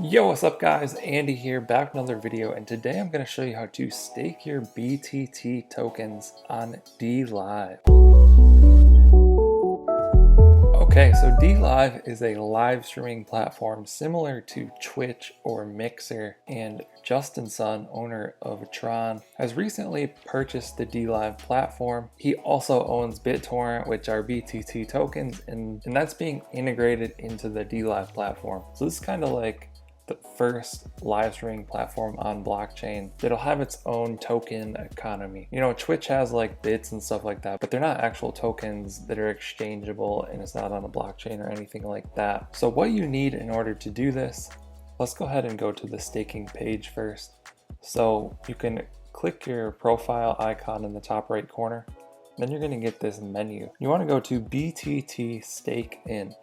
Yo, what's up guys? Andy here, back with another video, and today I'm going to show you how to stake your BTT tokens on DLive. Okay, so DLive is a live streaming platform similar to Twitch or Mixer, and Justin Sun, owner of Tron, has recently purchased the DLive platform. He also owns BitTorrent, which are BTT tokens, and that's being integrated into the DLive platform. So this is kind of like the first live streaming platform on blockchain that'll have its own token economy. You know, Twitch has like bits and stuff like that, but they're not actual tokens that are exchangeable, and it's not on a blockchain or anything like that. So what you need in order to do this, let's go ahead and go to the staking page first. So you can click your profile icon in the top right corner, then you're going to get this menu. You want to go to BTT Stake in.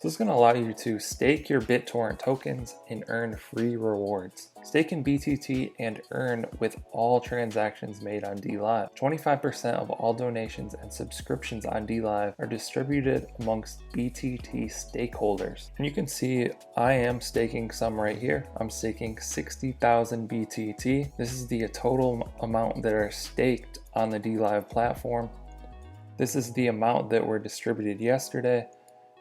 So it's going to allow you to stake your BitTorrent tokens and earn free rewards. Stake in BTT and earn with all transactions made on DLive. 25% of all donations and subscriptions on DLive are distributed amongst BTT stakeholders. And you can see I am staking some right here. I'm staking 60,000 BTT. This is the total amount that are staked on the DLive platform. This is the amount that were distributed yesterday.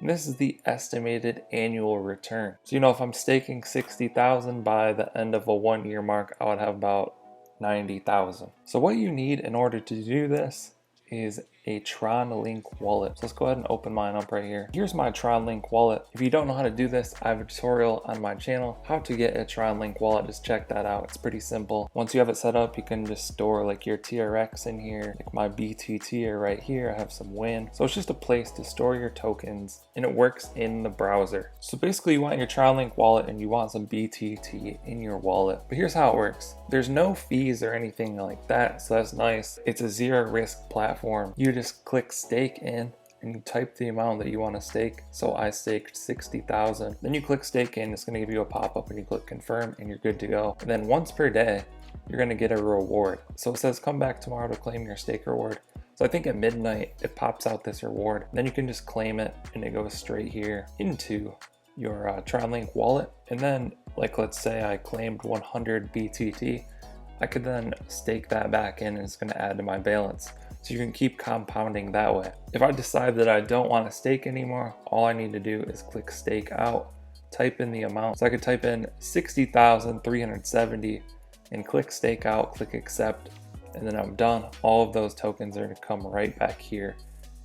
And this is the estimated annual return. So, you know, if I'm staking 60,000 by the end of a 1 year mark, I would have about 90,000. So what you need in order to do this is a Tron Link wallet. So let's go ahead and open mine up right here. Here's my Tron Link wallet. If you don't know how to do this, I have a tutorial on my channel how to get a Tron Link wallet. Just check that out. It's pretty simple. Once you have it set up, you can just store like your TRX in here. Like my BTT are right here. I have some WIN. So it's just a place to store your tokens, and it works in the browser. So basically you want your Tron Link wallet and you want some BTT in your wallet. But here's how it works. There's no fees or anything like that, so that's nice. It's a zero risk platform. You just click stake in and you type the amount that you want to stake. So I staked 60,000. Then you click stake in, it's going to give you a pop-up and you click confirm and you're good to go. And then once per day, you're going to get a reward. So it says come back tomorrow to claim your stake reward. So I think at midnight, it pops out this reward. Then you can just claim it and it goes straight here into your Tron Link wallet. And then like, let's say I claimed 100 BTT, I could then stake that back in and it's going to add to my balance. So you can keep compounding that way. If I decide that I don't want to stake anymore, all I need to do is click stake out, type in the amount. So I could type in 60,370 and click stake out, click accept, and then I'm done. All of those tokens are going to come right back here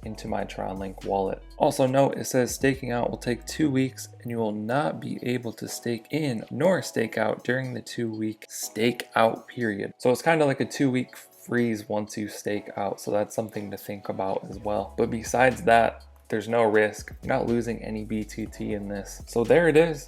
into my Tron Link wallet. Also note, it says staking out will take 2 weeks and you will not be able to stake in nor stake out during the 2-week stake out period. So it's kind of like a 2-week freeze once you stake out. So that's something to think about as well. But besides that, there's no risk. You're not losing any BTT in this. So there it is.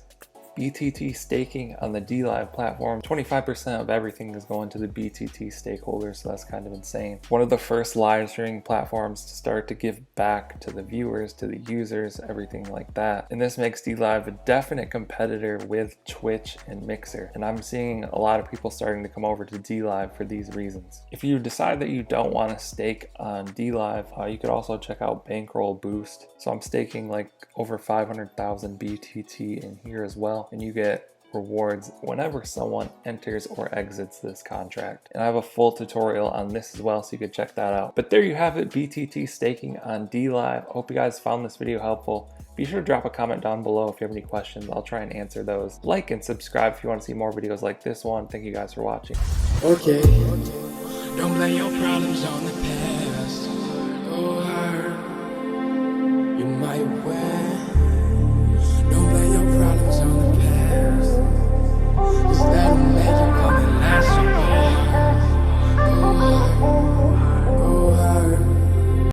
BTT staking on the DLive platform. 25% of everything is going to the BTT stakeholders, so that's kind of insane. One of the first live streaming platforms to start to give back to the viewers, to the users, everything like that. And this makes DLive a definite competitor with Twitch and Mixer. And I'm seeing a lot of people starting to come over to DLive for these reasons. If you decide that you don't want to stake on DLive, you could also check out Bankroll Boost. So I'm staking like over 500,000 BTT in here as well. And you get rewards whenever someone enters or exits this contract. And I have a full tutorial on this as well, so you can check that out. But there you have it, BTT staking on DLive. I hope you guys found this video helpful. Be sure to drop a comment down below if you have any questions. I'll try and answer those. Like and subscribe if you want to see more videos like this one. Thank you guys for watching. Okay. Don't blame your problems on the past.